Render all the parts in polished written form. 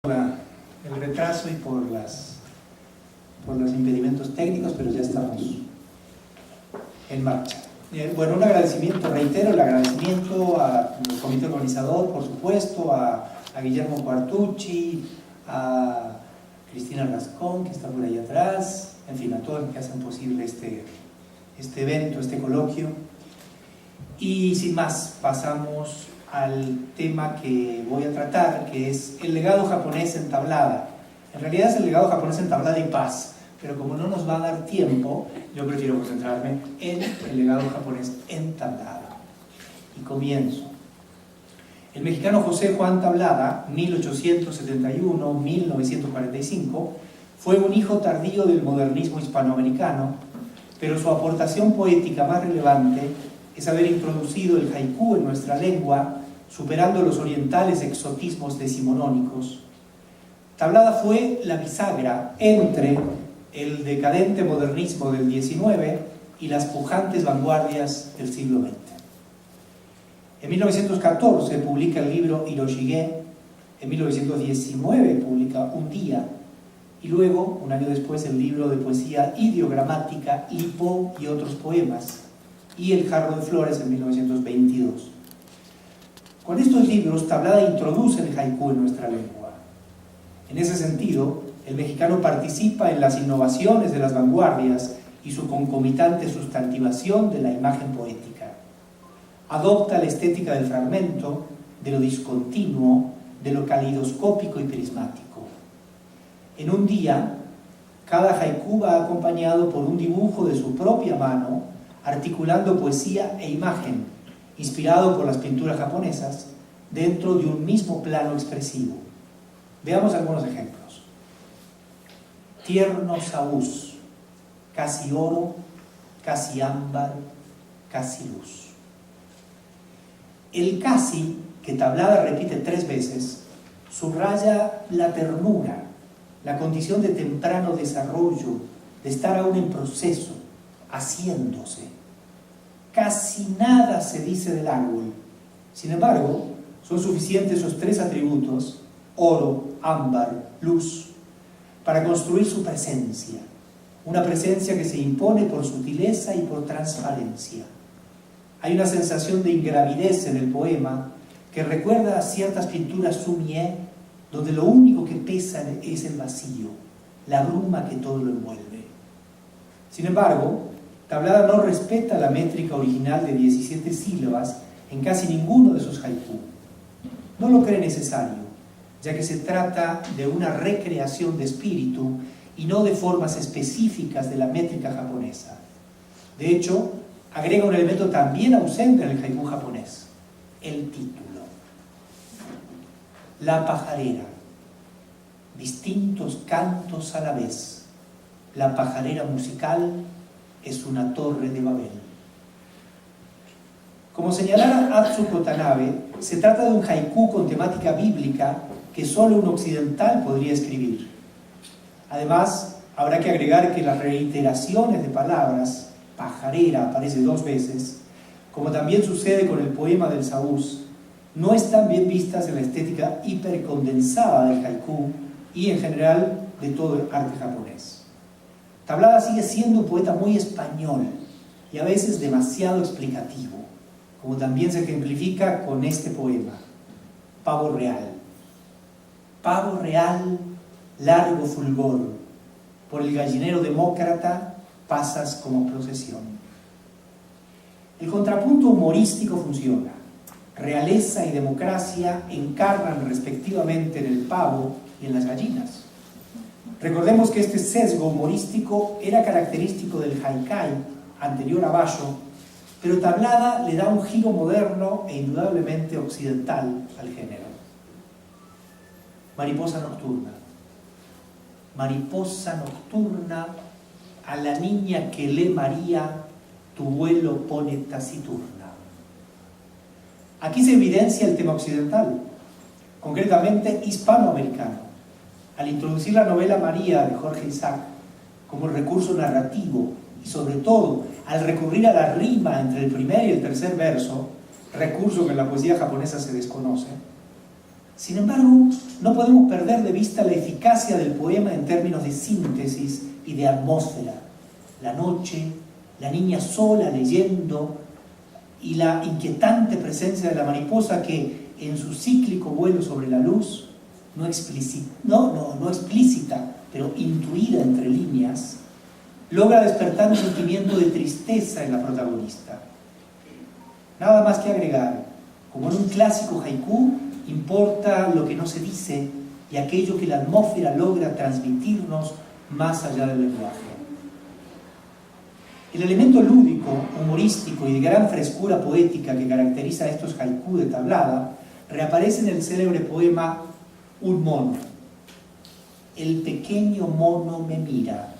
el retraso y por los impedimentos técnicos, pero ya estamos en marcha. Bueno, un agradecimiento, reitero el agradecimiento al comité organizador, por supuesto, a Guillermo Quartucci, a Cristina Rascón, que está por ahí atrás, en fin, a todos los que hacen posible este evento, este coloquio. Y sin más, pasamos al tema que voy a tratar, que es el legado japonés en tablada. En realidad es el legado japonés en tablada y paz, pero como no nos va a dar tiempo, yo prefiero concentrarme en el legado japonés en tablada. Y comienzo. El mexicano José Juan Tablada, 1871-1945, fue un hijo tardío del modernismo hispanoamericano, pero su aportación poética más relevante es haber introducido el haiku en nuestra lengua, superando los orientales exotismos decimonónicos. Tablada fue la bisagra entre el decadente modernismo del XIX y las pujantes vanguardias del siglo XX. En 1914 publica el libro Hiroshige, en 1919 publica Un día, y luego, un año después, el libro de poesía idiogramática Lipo y otros poemas, y El jarro de flores en 1922. Con estos libros, Tablada introduce el haiku en nuestra lengua. En ese sentido, el mexicano participa en las innovaciones de las vanguardias y su concomitante sustantivación de la imagen poética. Adopta la estética del fragmento, de lo discontinuo, de lo calidoscópico y prismático. En Un día, cada haiku va acompañado por un dibujo de su propia mano, articulando poesía e imagen, inspirado por las pinturas japonesas, dentro de un mismo plano expresivo. Veamos algunos ejemplos. Tierno saúz, casi oro, casi ámbar, casi luz. El casi, que Tablada repite 3 veces, subraya la ternura, la condición de temprano desarrollo, de estar aún en proceso, haciéndose. Casi nada se dice del árbol. Sin embargo, son suficientes esos 3 atributos, oro, ámbar, luz, para construir su presencia. Una presencia que se impone por sutileza y por transparencia. Hay una sensación de ingravidez en el poema que recuerda a ciertas pinturas Sumié, donde lo único que pesa es el vacío, la bruma que todo lo envuelve. Sin embargo, Tablada no respeta la métrica original de 17 sílabas en casi ninguno de sus haiku. No lo cree necesario, ya que se trata de una recreación de espíritu y no de formas específicas de la métrica japonesa. De hecho, agrega un elemento también ausente en el haiku japonés: el título. La pajarera. Distintos cantos a la vez. La pajarera musical es una torre de Babel. Como señalara Atsuko Tanabe, se trata de un haiku con temática bíblica que solo un occidental podría escribir. Además, habrá que agregar que las reiteraciones de palabras, pajarera aparece 2 veces, como también sucede con el poema del saúz, no están bien vistas en la estética hipercondensada del haiku y en general de todo el arte japonés. Tablada sigue siendo un poeta muy español y a veces demasiado explicativo, como también se ejemplifica con este poema, Pavo real. Pavo real, largo fulgor, por el gallinero demócrata pasas como procesión. El contrapunto humorístico funciona. Realeza y democracia encarnan respectivamente en el pavo y en las gallinas. Recordemos que este sesgo humorístico era característico del haikai anterior a Basho, pero Tablada le da un giro moderno e indudablemente occidental al género. Mariposa nocturna. Mariposa nocturna, a la niña que lee María, tu vuelo pone taciturna. Aquí se evidencia el tema occidental, concretamente hispanoamericano, al introducir la novela María de Jorge Isaac como recurso narrativo y sobre todo al recurrir a la rima entre el primer y el tercer verso, recurso que en la poesía japonesa se desconoce. Sin embargo, no podemos perder de vista la eficacia del poema en términos de síntesis y de atmósfera. La noche, la niña sola leyendo y la inquietante presencia de la mariposa que, en su cíclico vuelo sobre la luz, no explícita, pero intuida entre líneas, logra despertar un sentimiento de tristeza en la protagonista. Nada más que agregar. Como en un clásico haiku, importa lo que no se dice y aquello que la atmósfera logra transmitirnos más allá del lenguaje. El elemento lúdico, humorístico y de gran frescura poética que caracteriza a estos haiku de tablada reaparece en el célebre poema Un mono. El pequeño mono me mira,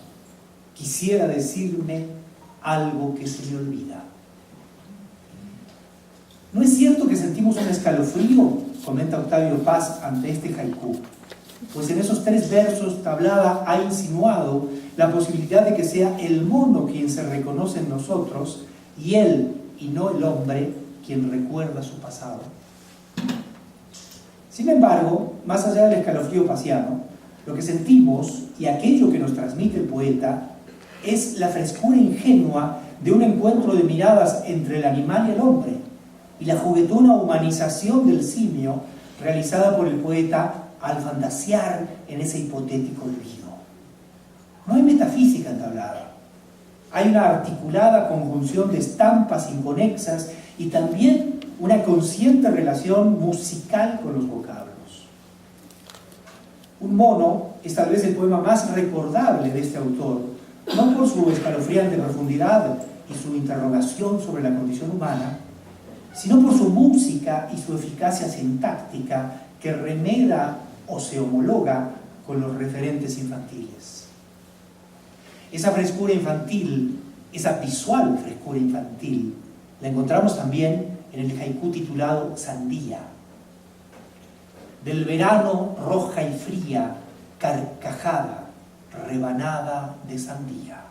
quisiera decirme algo que se me olvida. ¿No es cierto que sentimos un escalofrío?, comenta Octavio Paz ante este haiku, pues en esos 3 versos Tablada ha insinuado la posibilidad de que sea el mono quien se reconoce en nosotros y él, y no el hombre, quien recuerda su pasado. Sin embargo, más allá del escalofrío pasiano, lo que sentimos y aquello que nos transmite el poeta es la frescura ingenua de un encuentro de miradas entre el animal y el hombre, y la juguetona humanización del simio realizada por el poeta al fantasear en ese hipotético olvido. No hay metafísica en Tablada. Hay una articulada conjunción de estampas inconexas y también una consciente relación musical con los vocablos. Un mono es tal vez el poema más recordable de este autor, no por su escalofriante profundidad y su interrogación sobre la condición humana, sino por su música y su eficacia sintáctica que remeda o se homologa con los referentes infantiles. Esa frescura infantil, esa visual frescura infantil, la encontramos también en el haiku titulado Sandía. Del verano roja y fría, carcajada, rebanada de sandía.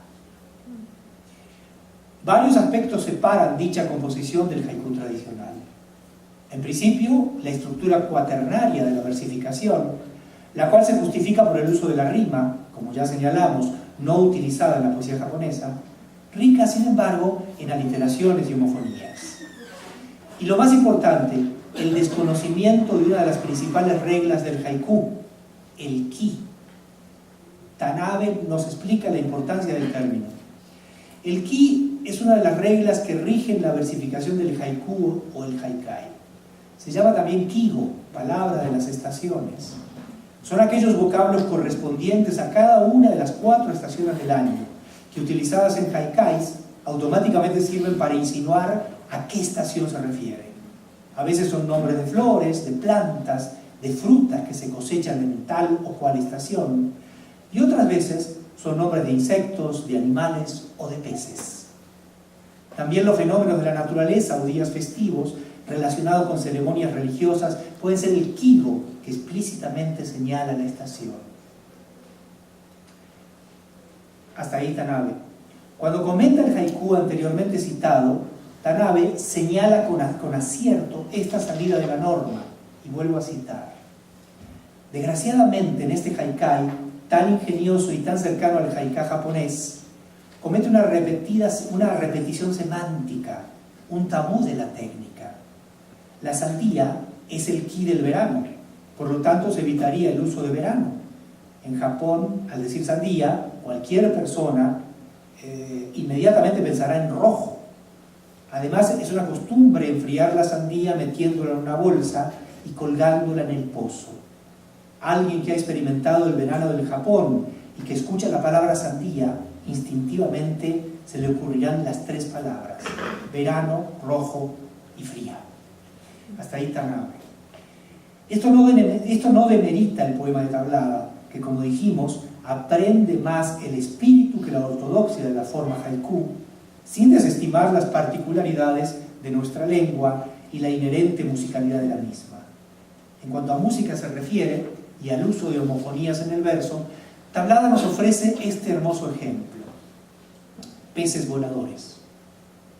Varios aspectos separan dicha composición del haiku tradicional. En principio, la estructura cuaternaria de la versificación, la cual se justifica por el uso de la rima, como ya señalamos, no utilizada en la poesía japonesa, rica, sin embargo, en aliteraciones y homofonías. Y lo más importante, el desconocimiento de una de las principales reglas del haiku, el ki. Tanabe nos explica la importancia del término. El ki es una de las reglas que rigen la versificación del haiku o el haikai. Se llama también kigo, palabra de las estaciones. Son aquellos vocablos correspondientes a cada una de las 4 estaciones del año, que utilizadas en haikais automáticamente sirven para insinuar a qué estación se refiere. A veces son nombres de flores, de plantas, de frutas que se cosechan en tal o cual estación, y otras veces son nombres de insectos, de animales o de peces. También los fenómenos de la naturaleza o días festivos relacionados con ceremonias religiosas pueden ser el kigo, que explícitamente señala la estación. Hasta ahí Tanabe. Cuando comenta el haiku anteriormente citado, Tanabe señala con acierto esta salida de la norma, y vuelvo a citar. Desgraciadamente en este haikai, tan ingenioso y tan cercano al haikai japonés, comete una repetición semántica, un tabú de la técnica. La sandía es el ki del verano, por lo tanto se evitaría el uso de verano. En Japón, al decir sandía, cualquier persona inmediatamente pensará en rojo. Además, es una costumbre enfriar la sandía metiéndola en una bolsa y colgándola en el pozo. Alguien que ha experimentado el verano del Japón y que escucha la palabra sandía, instintivamente se le ocurrirán las 3 palabras: verano, rojo y fría. Hasta ahí Tanabe. Esto no demerita el poema de Tablada, que, como dijimos, aprende más el espíritu que la ortodoxia de la forma haiku, sin desestimar las particularidades de nuestra lengua y la inherente musicalidad de la misma. En cuanto a música se refiere, y al uso de homofonías en el verso, Tablada nos ofrece este hermoso ejemplo. Peces voladores.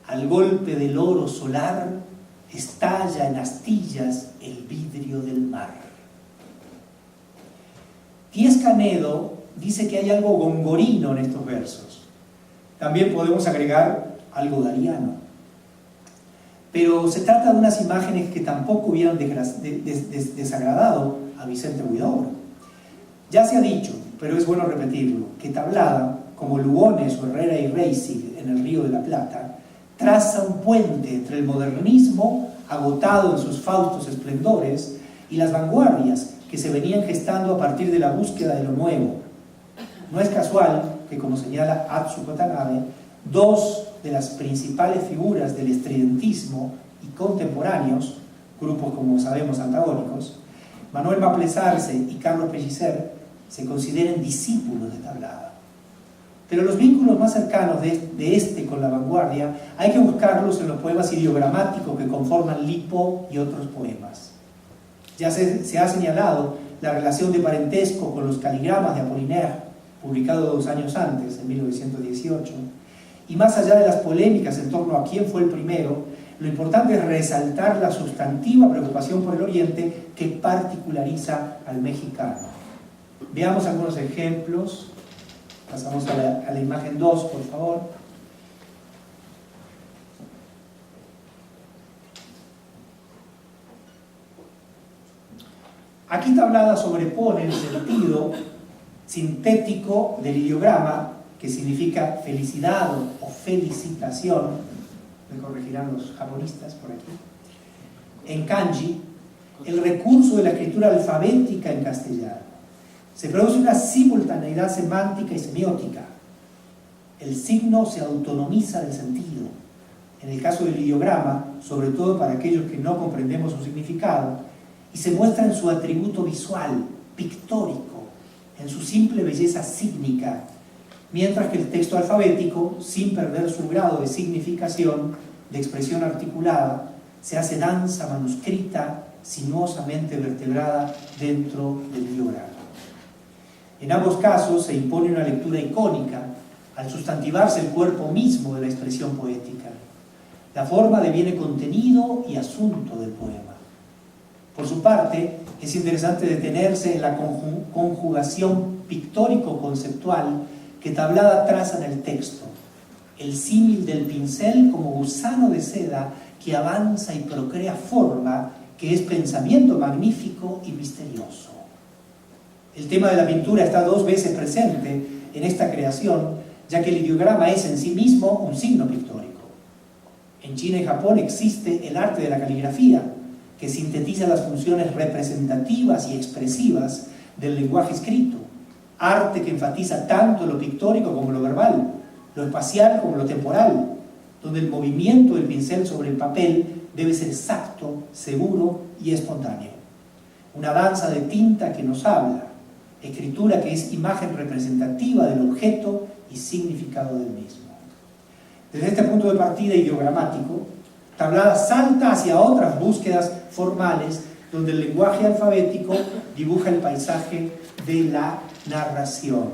Al golpe del oro solar, estalla en astillas el vidrio del mar. Díez Canedo dice que hay algo gongorino en estos versos. También podemos agregar algo dariano. Pero se trata de unas imágenes que tampoco hubieran desagradado a Vicente Huidobro. Ya se ha dicho, pero es bueno repetirlo, que Tablada, como Lugones o Herrera y Reisig en el Río de la Plata, traza un puente entre el modernismo, agotado en sus faustos esplendores, y las vanguardias que se venían gestando a partir de la búsqueda de lo nuevo. No es casual que, como señala Atsu Kotanabe, dos de las principales figuras del estridentismo y contemporáneos, grupos como sabemos antagónicos, Manuel Maples Arce y Carlos Pellicer, se consideren discípulos de Tablada. Pero los vínculos más cercanos de este con la vanguardia hay que buscarlos en los poemas idiogramáticos que conforman Lipo y otros poemas. Ya se ha señalado la relación de parentesco con los caligramas de Apollinaire, publicado 2 años antes, en 1918, y más allá de las polémicas en torno a quién fue el primero, lo importante es resaltar la sustantiva preocupación por el Oriente que particulariza al mexicano. Veamos algunos ejemplos. Pasamos a la imagen 2, por favor. Aquí Tablada sobrepone el sentido sintético del ideograma, que significa felicidad o felicitación, me corregirán los japonistas por aquí, en kanji, el recurso de la escritura alfabética en castellano. Se produce una simultaneidad semántica y semiótica. El signo se autonomiza del sentido. En el caso del ideograma, sobre todo para aquellos que no comprendemos su significado, y se muestra en su atributo visual, pictórico, en su simple belleza sígnica, mientras que el texto alfabético, sin perder su grado de significación, de expresión articulada, se hace danza manuscrita, sinuosamente vertebrada dentro del ideograma. En ambos casos se impone una lectura icónica, al sustantivarse el cuerpo mismo de la expresión poética. La forma deviene contenido y asunto del poema. Por su parte, es interesante detenerse en la conjugación pictórico-conceptual que Tablada traza en el texto, el símil del pincel como gusano de seda que avanza y procrea forma, que es pensamiento magnífico y misterioso. El tema de la pintura está 2 veces presente en esta creación, ya que el ideograma es en sí mismo un signo pictórico. En China y Japón existe el arte de la caligrafía, que sintetiza las funciones representativas y expresivas del lenguaje escrito, arte que enfatiza tanto lo pictórico como lo verbal, lo espacial como lo temporal, donde el movimiento del pincel sobre el papel debe ser exacto, seguro y espontáneo. Una danza de tinta que nos habla, escritura que es imagen representativa del objeto y significado del mismo. Desde este punto de partida ideogramático, Tablada salta hacia otras búsquedas formales donde el lenguaje alfabético dibuja el paisaje de la narración.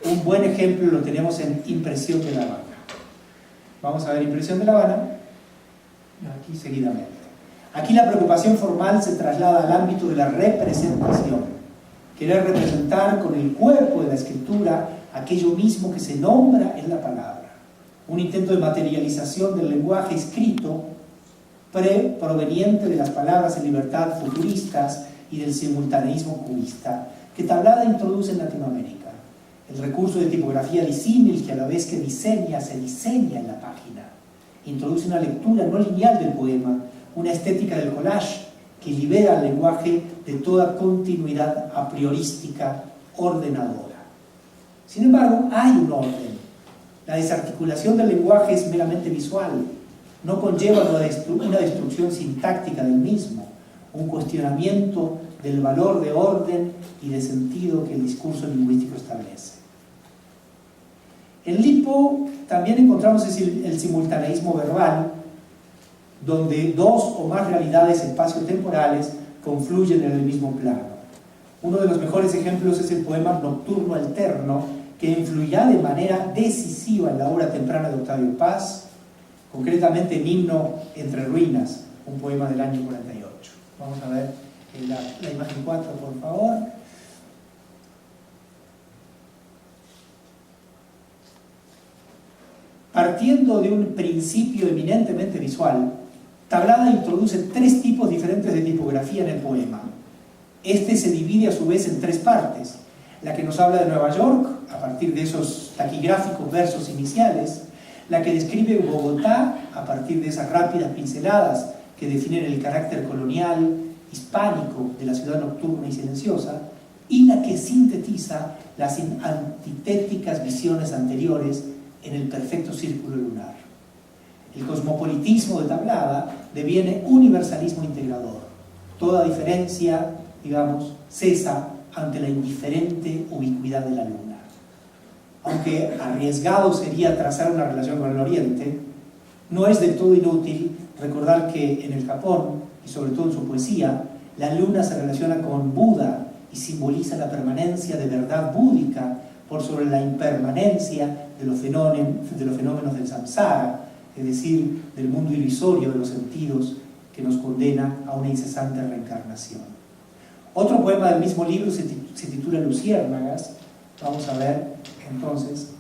Un buen ejemplo lo tenemos en Impresión de La Habana. Vamos a ver Impresión de La Habana, aquí seguidamente. Aquí la preocupación formal se traslada al ámbito de la representación. Querer representar con el cuerpo de la escritura aquello mismo que se nombra en la palabra. Un intento de materialización del lenguaje escrito proveniente de las palabras en libertad futuristas y del simultaneísmo cubista que Tablada introduce en Latinoamérica. El recurso de tipografía disímil que a la vez que diseña, se diseña en la página. Introduce una lectura no lineal del poema, una estética del collage que libera al lenguaje de toda continuidad a priorística ordenadora. Sin embargo, hay un orden. La desarticulación del lenguaje es meramente visual, no conlleva una destrucción sintáctica del mismo, un cuestionamiento del valor de orden y de sentido que el discurso lingüístico establece. En Lipo también encontramos el simultaneísmo verbal, donde 2 o más realidades espaciotemporales confluyen en el mismo plano. Uno de los mejores ejemplos es el poema Nocturno Alterno, que influirá de manera decisiva en la obra temprana de Octavio Paz, concretamente en Himno entre Ruinas, un poema del año 48. Vamos a ver la imagen 4, por favor. Partiendo de un principio eminentemente visual, Tablada introduce 3 tipos diferentes de tipografía en el poema. Este se divide a su vez en 3 partes: la que nos habla de Nueva York, a partir de esos taquigráficos versos iniciales; la que describe Bogotá, a partir de esas rápidas pinceladas que definen el carácter colonial, hispánico de la ciudad nocturna y silenciosa; y la que sintetiza las antitéticas visiones anteriores en el perfecto círculo lunar. El cosmopolitismo de Tablada deviene universalismo integrador. Toda diferencia, digamos, cesa ante la indiferente ubicuidad de la luna. Aunque arriesgado sería trazar una relación con el Oriente, no es del todo inútil recordar que en el Japón, y sobre todo en su poesía, la luna se relaciona con Buda y simboliza la permanencia de verdad búdica por sobre la impermanencia de los fenómenos del samsara, es decir, del mundo ilusorio de los sentidos que nos condena a una incesante reencarnación. Otro poema del mismo libro se titula Luciérnagas. Vamos a ver entonces.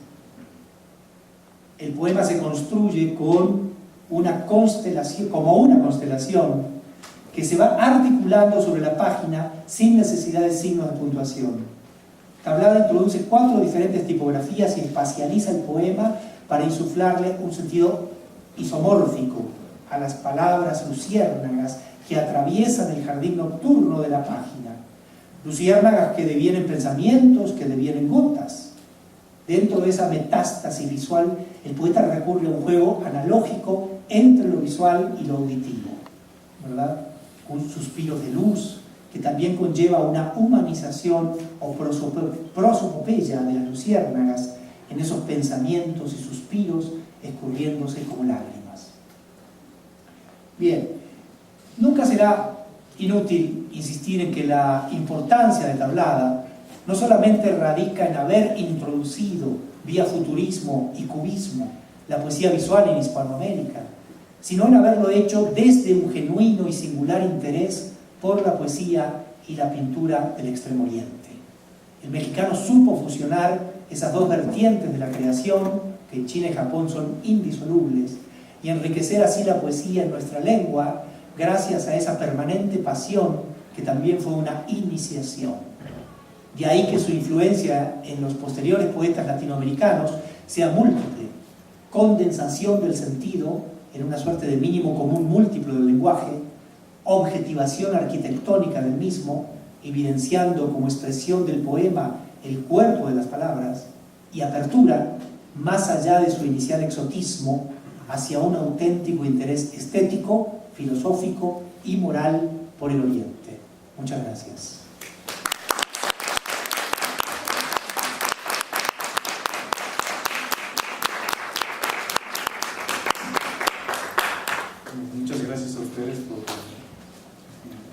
El poema se construye con una constelación, como una constelación que se va articulando sobre la página sin necesidad de signos de puntuación. Tablada introduce 4 diferentes tipografías y espacializa el poema para insuflarle un sentido isomórfico a las palabras luciérnagas que atraviesan el jardín nocturno de la página. Luciérnagas que devienen pensamientos, que devienen gotas. Dentro de esa metástasis visual, el poeta recurre a un juego analógico entre lo visual y lo auditivo, ¿verdad? Un suspiro de luz que también conlleva una humanización o prosopopeya de las luciérnagas en esos pensamientos y suspiros escurriéndose como lágrimas. Bien, nunca será inútil insistir en que la importancia de Tablada no solamente radica en haber introducido vía futurismo y cubismo la poesía visual en Hispanoamérica, sino en haberlo hecho desde un genuino y singular interés por la poesía y la pintura del Extremo Oriente. El mexicano supo fusionar esas 2 vertientes de la creación, que en China y Japón son indisolubles, y enriquecer así la poesía en nuestra lengua gracias a esa permanente pasión que también fue una iniciación. De ahí que su influencia en los posteriores poetas latinoamericanos sea múltiple: condensación del sentido en una suerte de mínimo común múltiplo del lenguaje, objetivación arquitectónica del mismo, evidenciando como expresión del poema el cuerpo de las palabras, y apertura, más allá de su inicial exotismo, hacia un auténtico interés estético, filosófico y moral por el Oriente. Muchas gracias. Muchas gracias a ustedes por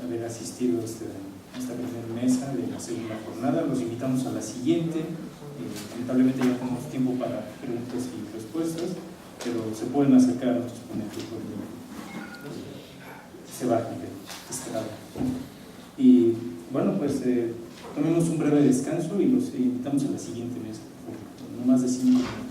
haber asistido a esta primera mesa de la segunda jornada. Los invitamos a la siguiente. Lamentablemente ya tenemos tiempo para preguntas y respuestas, pero se pueden acercar a nuestros ponentes porque se va a cumplir este lado. Y bueno, pues tomemos un breve descanso y los invitamos a la siguiente mesa, por no más de 5 minutos.